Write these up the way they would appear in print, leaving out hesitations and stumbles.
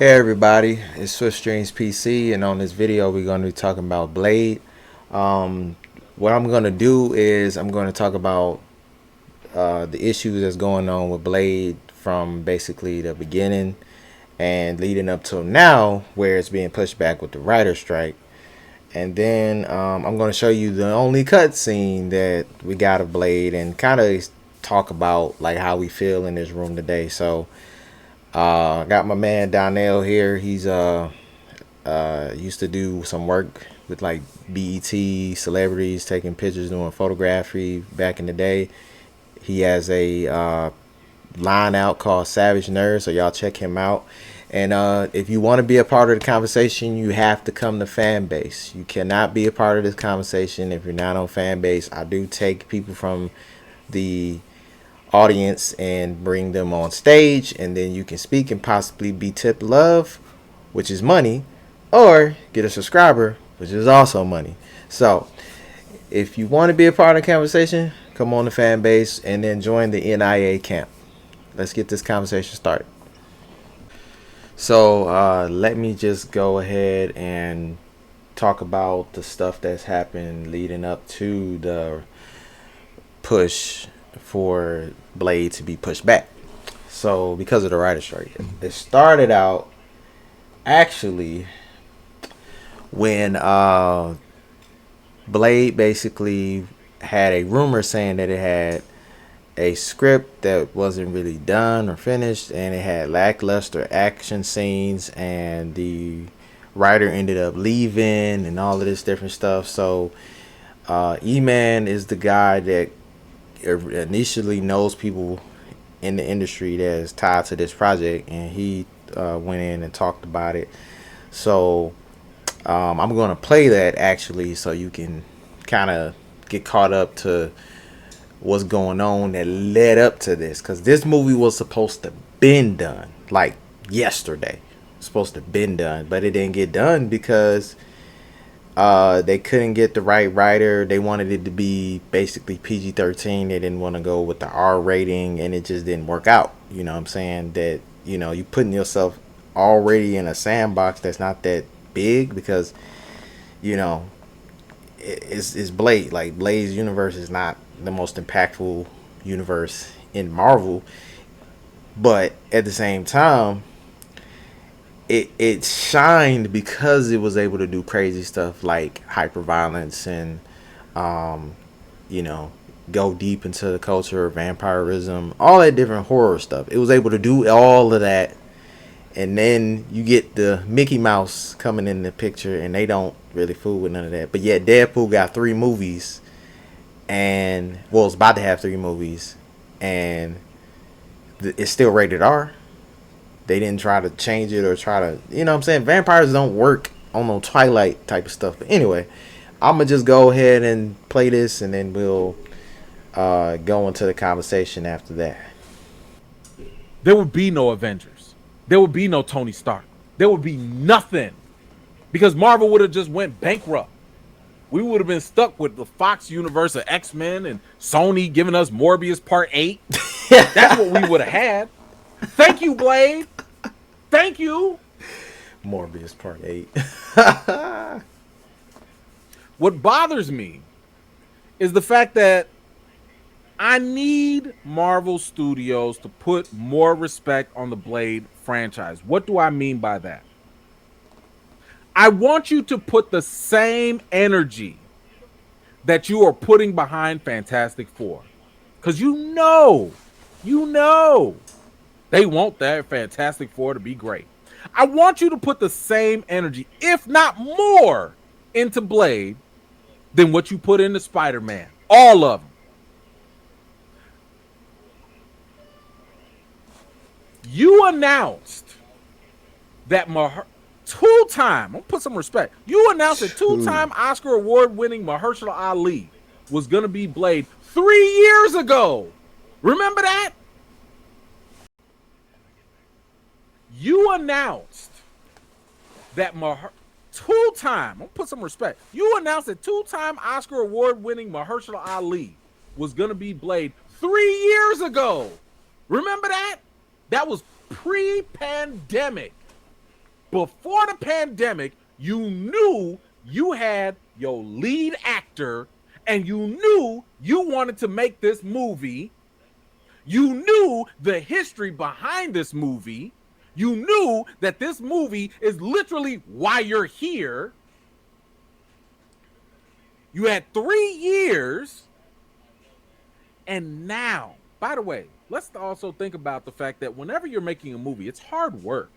Hey everybody, it's Swift Streams PC, and on this video we're going to be talking about Blade. Um, what I'm going to do is I'm going to talk about the issues that's going on with Blade from basically the beginning and leading up till now, where it's being pushed back with the writer strike. And then I'm going to show you the only cutscene that we got of Blade and kind of talk about like how we feel in this room today. So I got my man Donnell here. He's used to do some work with like BET celebrities, taking pictures, doing photography back in the day. He has a line out called Savage Nerd, so y'all check him out. And if you want to be a part of the conversation, you have to come to Fanbase. You cannot be a part of this conversation if you're not on Fanbase. I do take people from the audience and bring them on stage, and then you can speak and possibly be tipped love, which is money, or get a subscriber, which is also money. So if you want to be a part of the conversation, come on the fan base and then join the NIA camp. Let's get this conversation started. So let me just go ahead and talk about the stuff that's happened leading up to the push for Blade to be pushed back. So because of the writer's strike, it started out actually when Blade basically had a rumor saying that it had a script that wasn't really done or finished, and it had lackluster action scenes, and the writer ended up leaving and all of this different stuff. So E-Man is the guy that initially knows people in the industry that's tied to this project, and he went in and talked about it. So I'm going to play that actually, so you can kind of get caught up to what's going on that led up to this, because this movie was supposed to been done like yesterday. It's supposed to been done, but it didn't get done because they couldn't get the right writer. They wanted it to be basically PG-13. They didn't want to go with the R rating, and it just didn't work out. You know what I'm saying? That, you know, you putting yourself already in a sandbox that's not that big, because, you know, it's Blade. Like, Blade's universe is not the most impactful universe in Marvel, but at the same time, it shined because it was able to do crazy stuff like hyperviolence and you know, go deep into the culture of vampirism, all that different horror stuff. It was able to do all of that, and then you get the Mickey Mouse coming in the picture, and they don't really fool with none of that. But yet Deadpool got 3 movies, and well, it's about to have 3 movies, and it's still rated R. They didn't try to change it or try to, you know what I'm saying? Vampires don't work on no Twilight type of stuff. But anyway, I'm going to just go ahead and play this, and then we'll go into the conversation after that. There would be no Avengers. There would be no Tony Stark. There would be nothing, because Marvel would have just went bankrupt. We would have been stuck with the Fox universe of X-Men and Sony giving us Morbius Part 8. That's what we would have had. Thank you, Blade. Thank you. Morbius Part 8. What bothers me is the fact that I need Marvel Studios to put more respect on the Blade franchise. What do I mean by that? I want you to put the same energy that you are putting behind Fantastic Four. Because you know, they want that Fantastic Four to be great. I want you to put the same energy, if not more, into Blade than what you put into Spider-Man. All of them. You announced that two-time, I'm going to put some respect. You announced that two-time Oscar award-winning Mahershala Ali was going to be Blade 3 years ago. Remember that? You announced that two-time, I'm going to put some respect. You announced that two-time Oscar award-winning Mahershala Ali was going to be Blade 3 years ago. Remember that? That was pre-pandemic. before the pandemic, you knew you had your lead actor and you knew you wanted to make this movie. You knew the history behind this movie. You knew that this movie is literally why you're here. You had 3 years. And now, by the way, let's also think about the fact that whenever you're making a movie, it's hard work.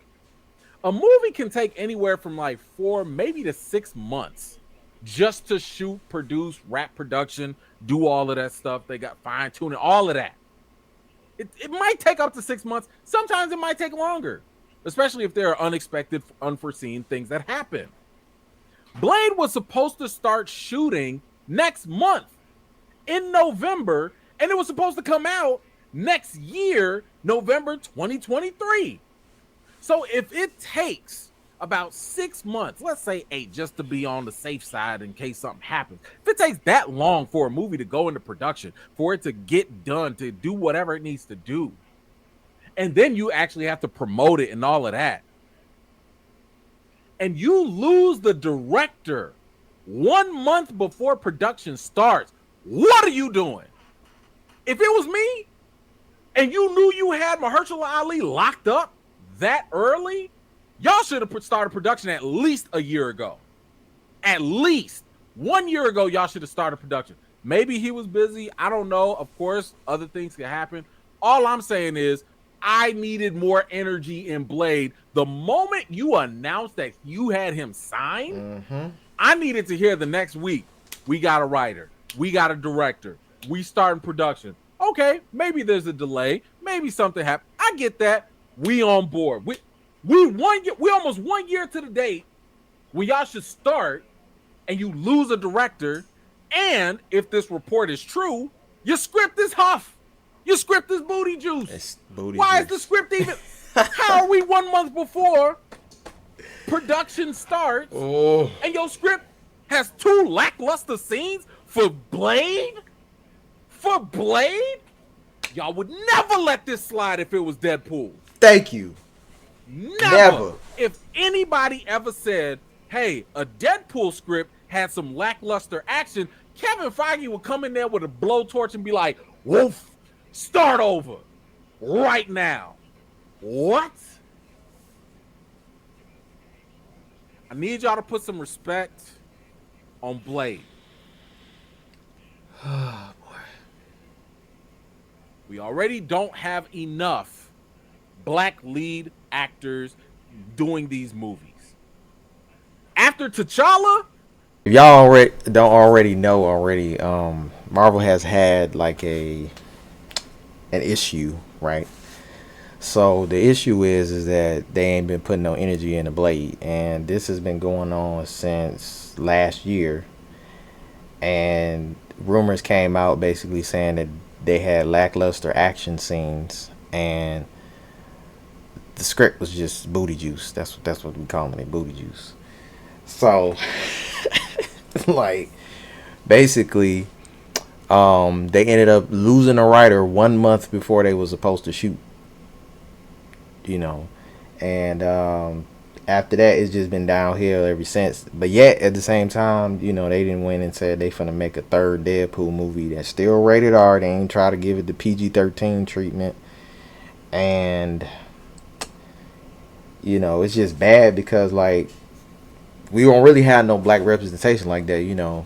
A movie can take anywhere from like 4, maybe to 6 months just to shoot, produce, wrap production, do all of that stuff. They got fine tuning, all of that. It might take up to 6 months. Sometimes it might take longer, especially if there are unexpected, unforeseen things that happen. Blade was supposed to start shooting next month in November, and it was supposed to come out next year, November 2023. So if it takes about 6 months, let's say 8, just to be on the safe side in case something happens. If it takes that long for a movie to go into production, for it to get done, to do whatever it needs to do, and then you actually have to promote it and all of that, and you lose the director 1 month before production starts, what are you doing? If it was me and you knew you had Mahershala Ali locked up that early, y'all should have started production at least a year ago. At least 1 year ago, y'all should have started production. Maybe he was busy. I don't know. Of course, other things can happen. All I'm saying is I needed more energy in Blade. The moment you announced that you had him signed, I needed to hear the next week, we got a writer, we got a director, we starting production. Okay, maybe there's a delay. Maybe something happened. I get that. We on board. We almost 1 year to the date when y'all should start, and you lose a director. And if this report is true, your script is huff. Your script is booty juice. It's booty Why juice. is the script even? How are we 1 month before production starts, and your script has 2 lackluster scenes for Blade? For Blade? Y'all would never let this slide if it was Deadpool. Thank you. Never. If anybody ever said, hey, a Deadpool script had some lackluster action, Kevin Feige would come in there with a blowtorch and be like, woof, start over right now. What? I need y'all to put some respect on Blade. Oh, boy. We already don't have enough black lead actors doing these movies. After T'Challa, If y'all don't know, Marvel has had like an issue, right? So the issue is that they ain't been putting no energy in the Blade, and this has been going on since last year. And rumors came out basically saying that they had lackluster action scenes, and the script was just booty juice. That's what we calling it, booty juice. So, like, basically, they ended up losing a writer 1 month before they was supposed to shoot. You know, and after that, it's just been downhill ever since. But yet, at the same time, you know, they didn't win and said they finna make a third Deadpool movie that's still rated R. They ain't try to give it the PG-13 treatment. And, you know, it's just bad because, like, we don't really have no black representation like that, you know.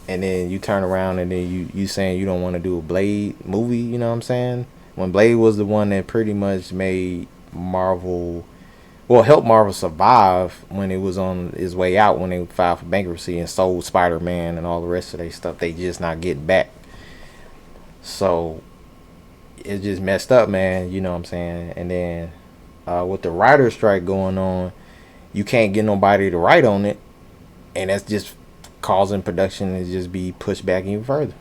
And then you turn around and then you saying you don't want to do a Blade movie, you know what I'm saying? When Blade was the one that pretty much made Marvel, well, helped Marvel survive when it was on its way out, when they filed for bankruptcy and sold Spider-Man and all the rest of their stuff, they just not getting back. So it's just messed up, man, you know what I'm saying? And then with the writer's strike going on, you can't get nobody to write on it, and that's just causing production to just be pushed back even further.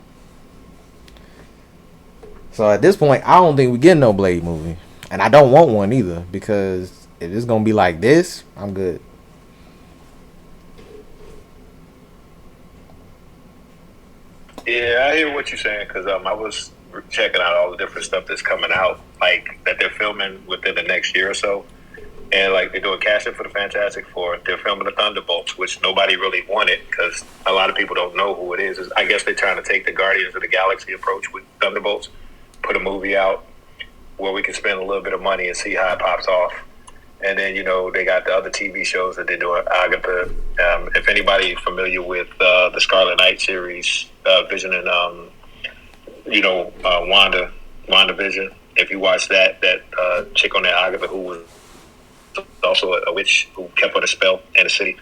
So at this point, I don't think we get no Blade movie, and I don't want one either, because if it's gonna be like this, I'm good. Yeah, I hear what you're saying, because I was checking out all the different stuff that's coming out, like that they're filming within the next year or so. and like they're doing casting for the Fantastic Four. They're filming the Thunderbolts, which nobody really wanted because a lot of people don't know who it is. I guess they're trying to take the Guardians of the Galaxy approach with Thunderbolts, put a movie out where we can spend a little bit of money and see how it pops off. And then, they got the other TV shows that they're doing. Agatha. If anybody familiar with the Scarlet Knight series, Vision and, WandaVision, if you watch that chick on that, Agatha, who was also a witch who kept on a spell in the city,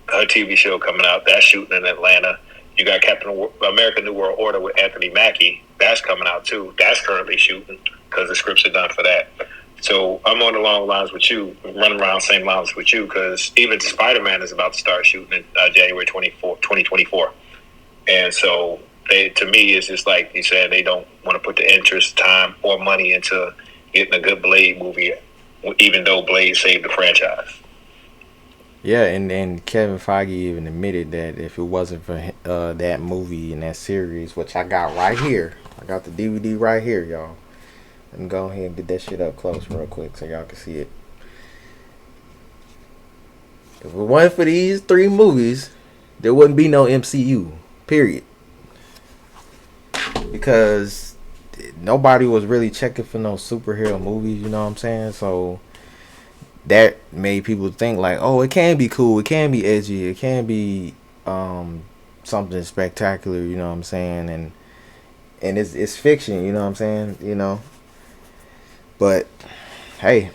her TV show coming out, that's shooting in Atlanta. You got Captain America New World Order with Anthony Mackie. That's coming out, too. That's currently shooting because the scripts are done for that. So I'm on the long lines with you, running around same lines with you, because even Spider-Man is about to start shooting in January 2024. And so to me, it's just like you said, they don't want to put the interest, time, or money into getting a good Blade movie, even though Blade saved the franchise. Yeah, and Kevin Feige even admitted that if it wasn't for that movie and that series, which I got right here, I got the DVD right here, y'all. Let me go ahead and get that shit up close real quick so y'all can see it. If it wasn't for these 3 movies, there wouldn't be no MCU, period. Because nobody was really checking for no superhero movies, you know what I'm saying? So that made people think like, oh, it can be cool, it can be edgy, it can be something spectacular, you know what I'm saying? And it's fiction, you know what I'm saying? But hey,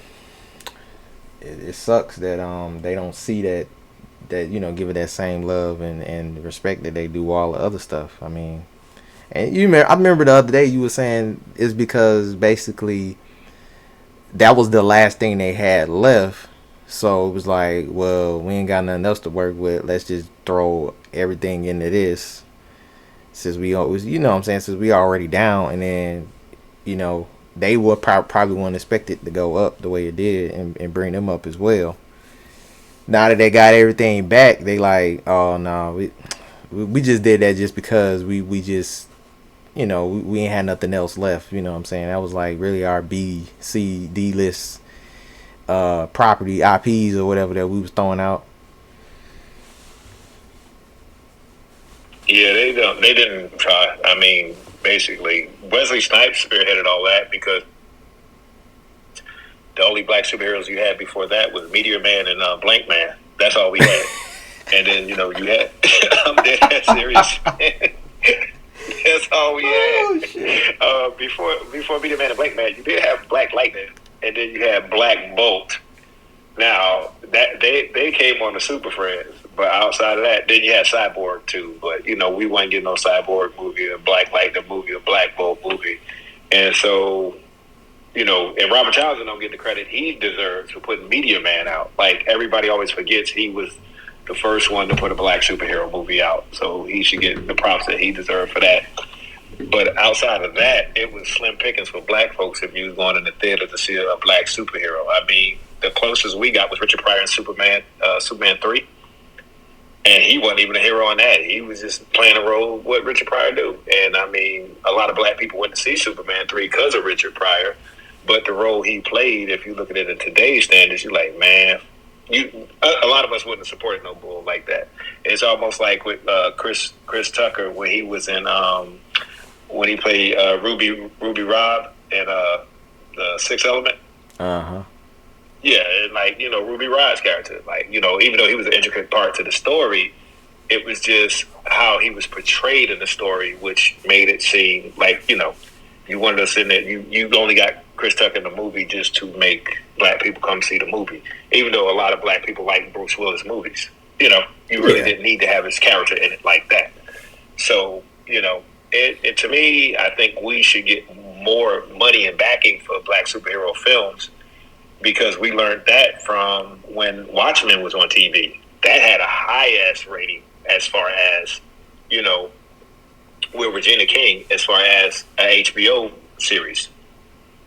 it sucks that they don't see that give it that same love and respect that they do all the other stuff. I mean, and I remember the other day you were saying it's because basically that was the last thing they had left. So it was like, well, we ain't got nothing else to work with. Let's just throw everything into this. Since we always, what I'm saying, since we already down, and then, they would probably wouldn't expect it to go up the way it did and bring them up as well. Now that they got everything back, they like, oh no, we just did that just because we just, we ain't had nothing else left. You know what I'm saying? That was like really our B, C, D list property IPs or whatever that we was throwing out. Yeah, they didn't try. I mean, basically, Wesley Snipes spearheaded all that because the only black superheroes you had before that was Meteor Man and Blank Man. That's all we had. And then, you had I'm dead serious. That's all we had. Before Meteor Man and Blank Man, you did have Black Lightning, and then you had Black Bolt. Now that they came on the Super Friends, but outside of that, then you had Cyborg too. But we wasn't getting no Cyborg movie, a Black Lightning movie, a Black Bolt movie, and so and Robert Townsend don't get the credit he deserves for putting Meteor Man out. Like everybody always forgets, he was the first one to put a black superhero movie out, so he should get the props that he deserved for that. But outside of that, it was slim pickings for black folks if you was going in the theater to see a black superhero. I mean, the closest we got was Richard Pryor in Superman 3. And he wasn't even a hero in that. He was just playing a role what Richard Pryor do. And I mean, a lot of black people went to see Superman 3 because of Richard Pryor. But the role he played, if you look at it in today's standards, you're like, man, a lot of us wouldn't have supported no bull like that. It's almost like with Chris Tucker when he was in when he played Ruby Rob in the Sixth Element. Yeah, and like Ruby Rod's character, like even though he was an intricate part to the story, it was just how he was portrayed in the story, which made it seem like you wanted us in there. You only got Chris Tucker in the movie just to make black people come see the movie, even though a lot of black people like Bruce Willis movies. You really didn't need to have his character in it like that. So it to me, I think we should get more money and backing for black superhero films. Because we learned that from when Watchmen was on TV. That had a high-ass rating as far as, with Regina King, as far as an HBO series.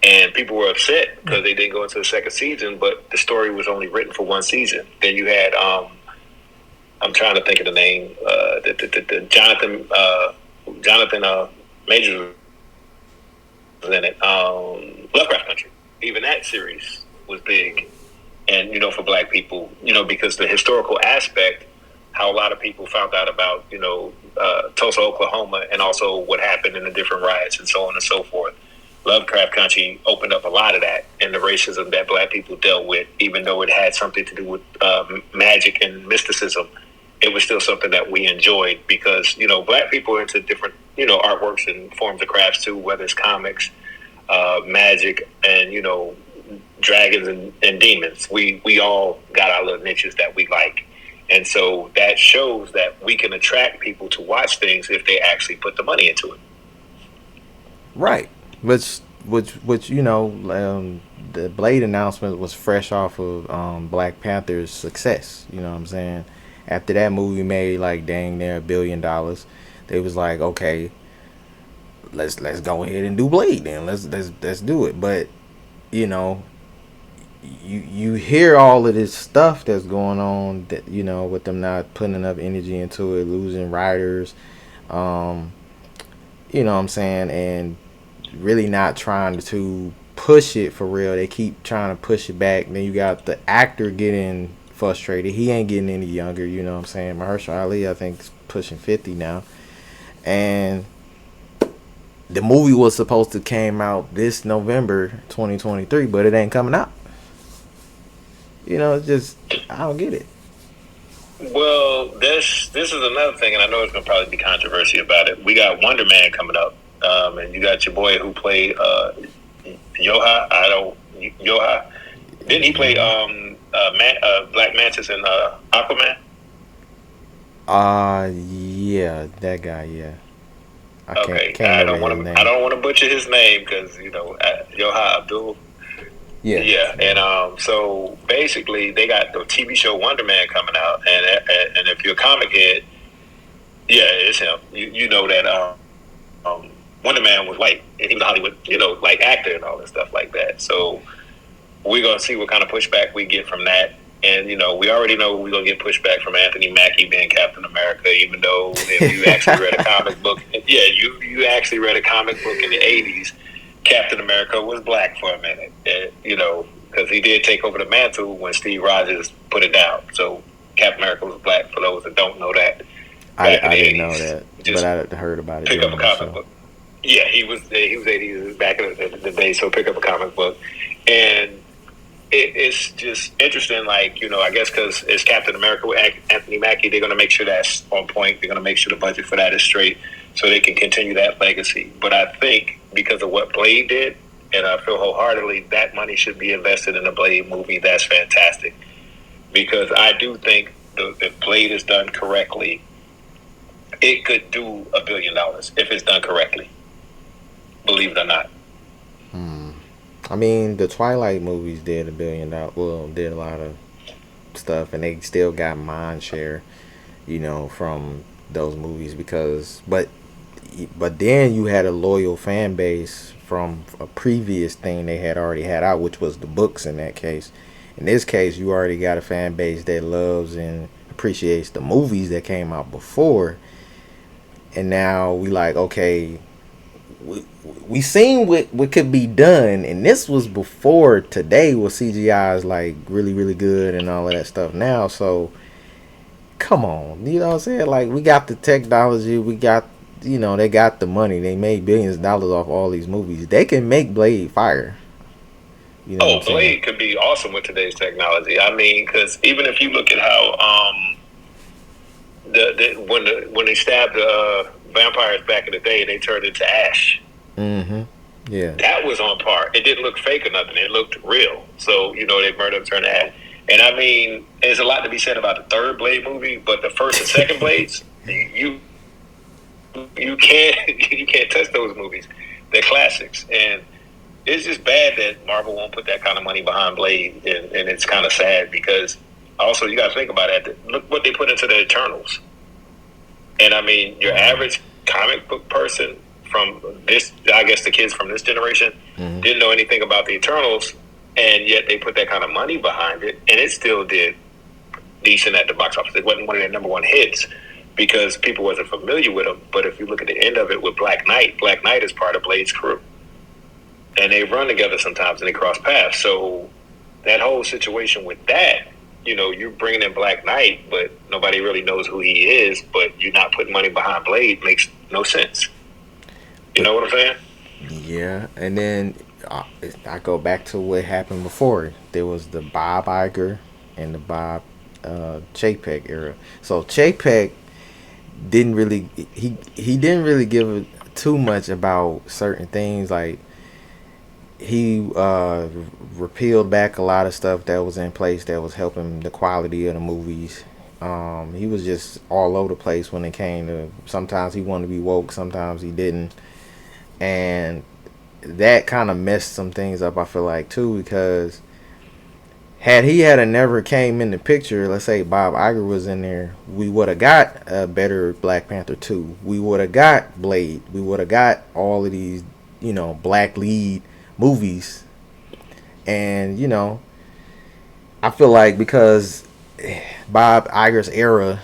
And people were upset because they didn't go into the second season, but the story was only written for one season. Then you had, I'm trying to think of the name, the Jonathan Majors was in it, Lovecraft Country. Even that series was big and for Black people, because the historical aspect, how a lot of people found out about Tulsa, Oklahoma, and also what happened in the different riots and so on and so forth. Lovecraft Country opened up a lot of that and the racism that Black people dealt with, even though it had something to do with magic and mysticism. It was still something that we enjoyed because Black people are into different artworks and forms of crafts too, whether it's comics, magic, and dragons and demons. We all got our little niches that we like. And so that shows that we can attract people to watch things if they actually put the money into it. Right. Which the Blade announcement was fresh off of Black Panther's success. You know what I'm saying? After that movie made like dang near $1 billion, they was like, okay, let's go ahead and do Blade then. Let's do it. But you hear all of this stuff that's going on that with them not putting enough energy into it, losing writers, you know what I'm saying, and really not trying to push it for real. They keep trying to push it back. Then you got the actor getting frustrated. He ain't getting any younger, you know what I'm saying. Mahershala Ali, I think, is pushing 50 now. And the movie was supposed to came out this November 2023, but it ain't coming out. It's just, I don't get it. Well, this is another thing, and I know it's going to probably be controversy about it. We got Wonder Man coming up, and you got your boy who played Yoha. Didn't he play Black Mantis in Aquaman? Yeah, that guy, yeah. I don't want to butcher his name because Yoha Abdul. Yeah, and so basically they got the TV show Wonder Man coming out, and if you're a comic head, yeah, it's him. You know that Wonder Man was white, and he was a Hollywood, like actor and all that stuff like that. So we're gonna see what kind of pushback we get from that, and we already know we're gonna get pushback from Anthony Mackie being Captain America, even though if you actually read a comic book, you actually read a comic book in the '80s. Captain America was black for a minute, because he did take over the mantle when Steve Rogers put it down. So Captain America was black, for those that don't know that. I didn't know that, but I heard about it. Pick up a comic book. Yeah, he was 80s back in the day, so pick up a comic book. And it's just interesting, I guess because it's Captain America with Anthony Mackie, they're going to make sure that's on point. They're going to make sure the budget for that is straight so they can continue that legacy. But I think because of what Blade did, and I feel wholeheartedly that money should be invested in a Blade movie, that's fantastic. Because I do think if Blade is done correctly, it could do $1 billion if it's done correctly. Believe it or not. I mean, the Twilight movies did $1 billion. Well, did a lot of stuff, and they still got mind share, from those movies but then you had a loyal fan base from a previous thing they had already had out, which was the books in that case. In this case, you already got a fan base that loves and appreciates the movies that came out before. And now we like, okay, we seen what could be done, and this was before today where CGI is like really, really good and all of that stuff now. So come on, you know what I'm saying? Like, we got the technology, we got, they got the money. They made billions of dollars off all these movies. They can make Blade fire. Blade could be awesome with today's technology. I mean, because even if you look at how when they stabbed the vampires back in the day and they turned into ash. Mm-hmm. Yeah. That was on par. It didn't look fake or nothing. It looked real. So, they murdered them, turned to ash. And I mean, there's a lot to be said about the third Blade movie, but the first and second Blades, you can't touch those movies. They're classics. And it's just bad that Marvel won't put that kind of money behind Blade, and it's kind of sad because also you got to think about it. Look what they put into the Eternals. And I mean, your average comic book person from this, I guess the kids from this generation, didn't know anything about the Eternals, and yet they put that kind of money behind it, and it still did decent at the box office. It wasn't one of their number one hits because people wasn't familiar with them. But if you look at the end of it with Black Knight is part of Blade's crew. And they run together sometimes and they cross paths. So that whole situation with that, you know, you're bringing in Black Knight, but nobody really knows who he is, but you're not putting money behind Blade, makes no sense. You know what I'm saying? Yeah, and then I go back to what happened before. There was the Bob Iger and the Bob Chapek era. So Chapek didn't really he didn't really give too much about certain things. Like he repealed back a lot of stuff that was in place that was helping the quality of the movies. He was just all over the place when it came to. Sometimes he wanted to be woke, sometimes he didn't, and that kind of messed some things up. I feel like too, because had he had a never came in the picture, let's say Bob Iger was in there, we would have got a better Black Panther 2. We would have got Blade. We would have got all of these, you know, black lead movies. And, you know, I feel like because Bob Iger's era,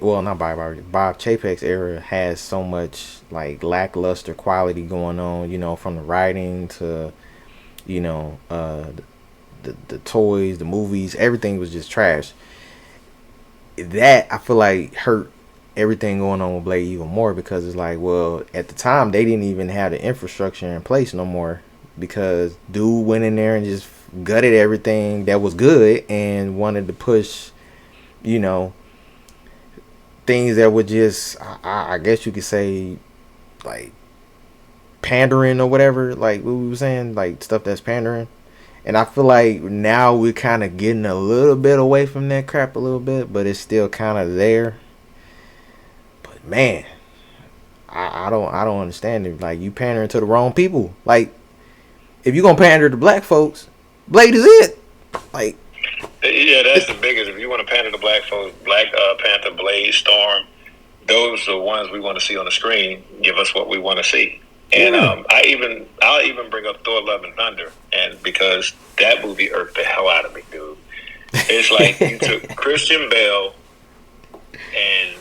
well, not Bob Iger, Bob Chapek's era has so much, like, lackluster quality going on, you know, from the writing to, you know, the toys, the movies, everything was just trash. That I feel like hurt everything going on with Blade even more, because it's like, well, at the time they didn't even have the infrastructure in place no more, because dude went in there and just gutted everything that was good and wanted to push, you know, things that were just, I guess you could say, like pandering or whatever, like what we were saying, like stuff that's pandering. And I feel like now we're kind of getting a little bit away from that crap a little bit, but it's still kind of there. But man, I don't understand it. Like, you pandering to the wrong people. Like, if you're gonna pander to black folks, Blade is it. Like, yeah, that's the biggest. If you want to pander to black folks, Black Panther, Blade, Storm, those are the ones we want to see on the screen. Give us what we want to see. And I'll even bring up Thor: Love and Thunder, and because that movie irked the hell out of me, dude. It's like you took Christian Bale and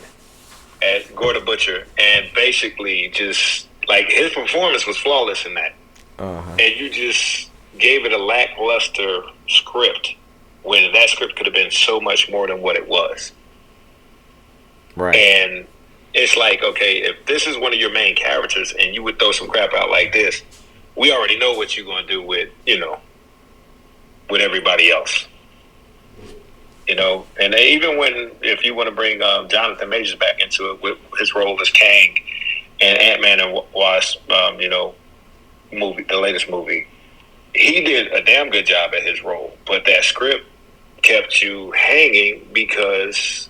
as Gorda Butcher, and basically just like his performance was flawless in that, and you just gave it a lackluster script when that script could have been so much more than what it was. Right. And it's like, okay, if this is one of your main characters and you would throw some crap out like this, we already know what you're going to do with, you know, with everybody else. You know, and even when, if you want to bring Jonathan Majors back into it with his role as Kang and Ant-Man and Wasp, you know, movie, the latest movie, he did a damn good job at his role. But that script kept you hanging because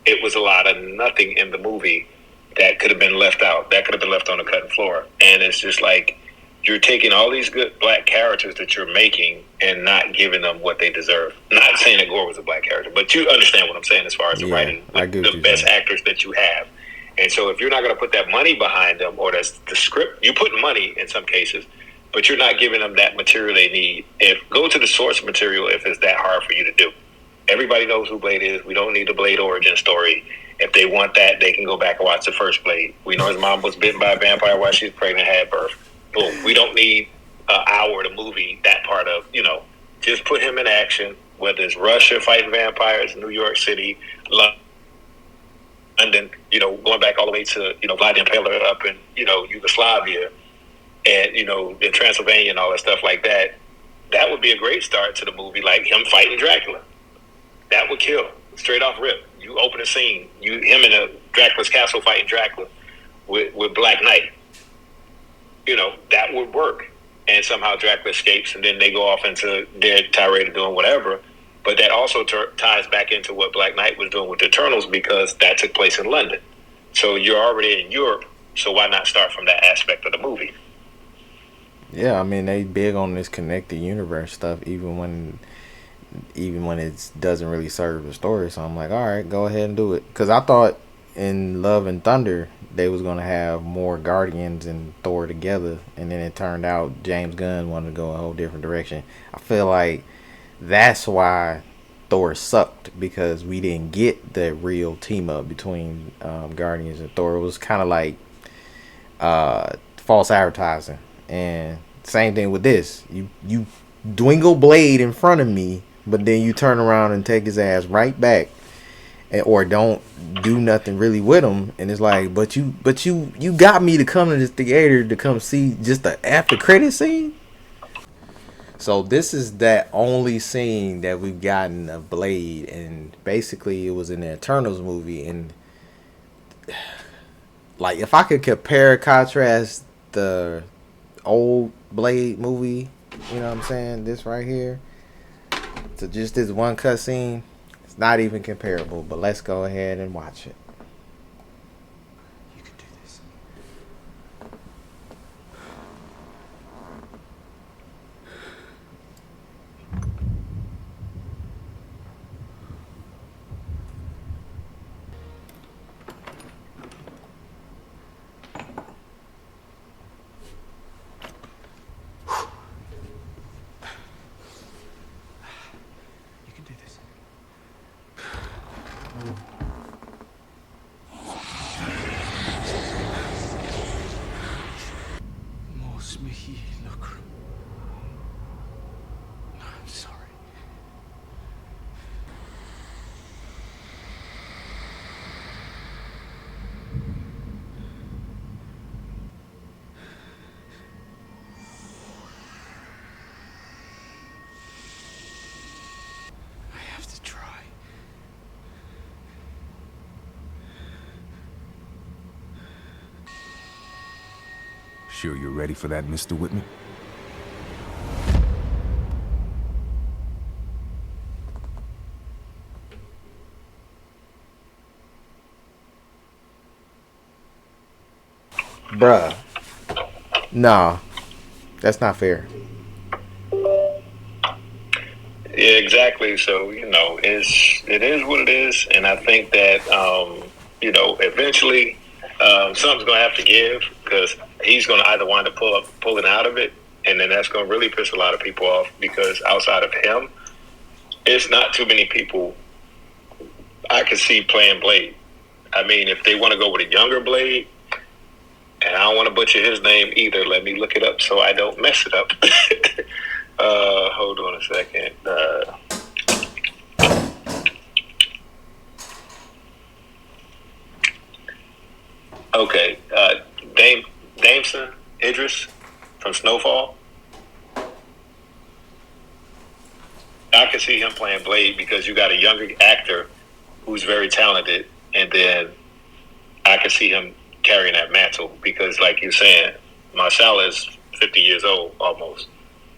it was a lot of nothing in the movie that could have been left out. That could have been left on the cutting floor. And it's just like, you're taking all these good black characters that you're making and not giving them what they deserve. Not saying that Gore was a black character, but you understand what I'm saying as far as the writing, the best actors that you have. And so if you're not going to put that money behind them, or that's the script, you're putting money in some cases, but you're not giving them that material they need. Go to the source material if it's that hard for you to do. Everybody knows who Blade is. We don't need the Blade origin story. If they want that, they can go back and watch the first Blade. We know his mom was bitten by a vampire while she was pregnant, had birth. Boom. We don't need an hour of the movie, that part of, you know, just put him in action, whether it's Russia fighting vampires, New York City, London, you know, going back all the way to, you know, Vlad the Impaler up in, you know, Yugoslavia and, you know, in Transylvania and all that stuff like that. That would be a great start to the movie, like him fighting Dracula. That would kill straight off rip. You open a scene, him in Dracula's castle fighting Dracula with Black Knight. You know, that would work. And somehow Dracula escapes, and then they go off into their tirade of doing whatever. But that also ties back into what Black Knight was doing with the Eternals, because that took place in London. So you're already in Europe, so why not start from that aspect of the movie? Yeah, I mean, they big on this connected universe stuff, even when it doesn't really serve the story. So I'm like, all right, go ahead and do it. Because I thought in Love and Thunder they was gonna have more Guardians and Thor together, and then it turned out James Gunn wanted to go a whole different direction. I feel like that's why Thor sucked, because we didn't get the real team up between Guardians and Thor. It was kind of like false advertising. And same thing with this. You dwingle Blade in front of me, but then you turn around and take his ass right back, or don't do nothing really with him, and it's like, but you got me to come to this theater to come see just the after credit scene. So this is that only scene that we've gotten of Blade, and basically it was in the Eternals movie. And like, if I could compare, contrast the old Blade movie, you know what I'm saying, this right here, to just this one cut scene, it's not even comparable. But let's go ahead and watch it. You can do this. I'm sorry. I have to try. Sure you're ready for that, Mr. Whitman? Bruh. Nah. That's not fair. Yeah, exactly. So, it is what it is, and I think that eventually something's going to have to give, because he's going to either wind up pulling out of it, and then that's going to really piss a lot of people off, because outside of him, it's not too many people I could see playing Blade. I mean, if they want to go with a younger Blade, and I don't want to butcher his name either, let me look it up so I don't mess it up. Hold on a second. Okay, Damson Idris from Snowfall. I can see him playing Blade, because you got a younger actor who's very talented, and then I can see him carrying that mantle, because, like you're saying, Mahershala is 50 years old almost.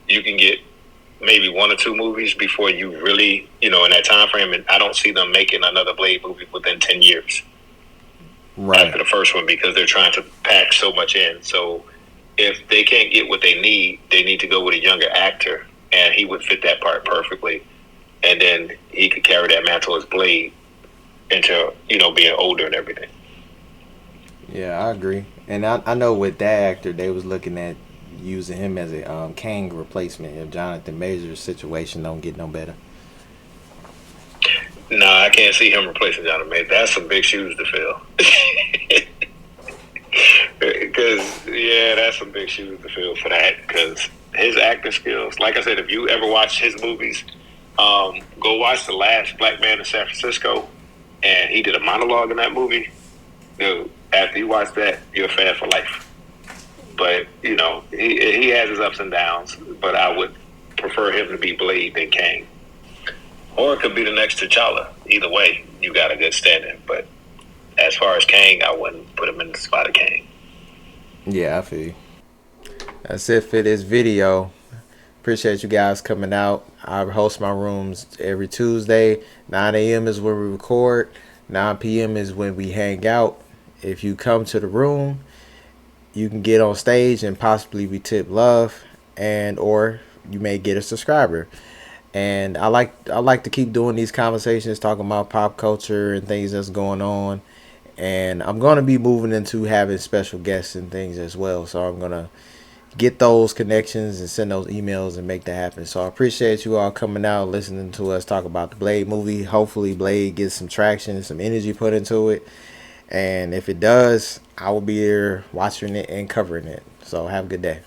You can get maybe one or two movies before you really, in that time frame, and I don't see them making another Blade movie within 10 years. Right. After the first one, because they're trying to pack so much in. So if they can't get what they need to go with a younger actor, and he would fit that part perfectly, and then he could carry that mantle as Blade into, being older and everything. Yeah, I agree. And I know with that actor, they was looking at using him as a Kang replacement if Jonathan Major's situation don't get no better. No, I can't see him replacing Jonathan Major. That's some big shoes to fill. Because, that's some big shoes to fill for that. Because his acting skills, like I said, if you ever watch his movies, go watch The Last Black Man in San Francisco, and he did a monologue in that movie. Dude, after you watch that, you're a fan for life. But, he has his ups and downs, but I would prefer him to be Blade than Kang. Or it could be the next T'Challa. Either way, you got a good standing. But as far as Kang, I wouldn't put him in the spot of Kang. Yeah, I feel you. That's it for this video. Appreciate you guys coming out. I host my rooms every Tuesday. 9 a.m. is when we record. 9 p.m. is when we hang out. If you come to the room, you can get on stage and possibly we tip love, and or you may get a subscriber. And I like to keep doing these conversations, talking about pop culture and things that's going on. And I'm going to be moving into having special guests and things as well. So I'm going to get those connections and send those emails and make that happen. So I appreciate you all coming out, listening to us talk about the Blade movie. Hopefully Blade gets some traction and some energy put into it. And if it does, I will be here watching it and covering it. So have a good day.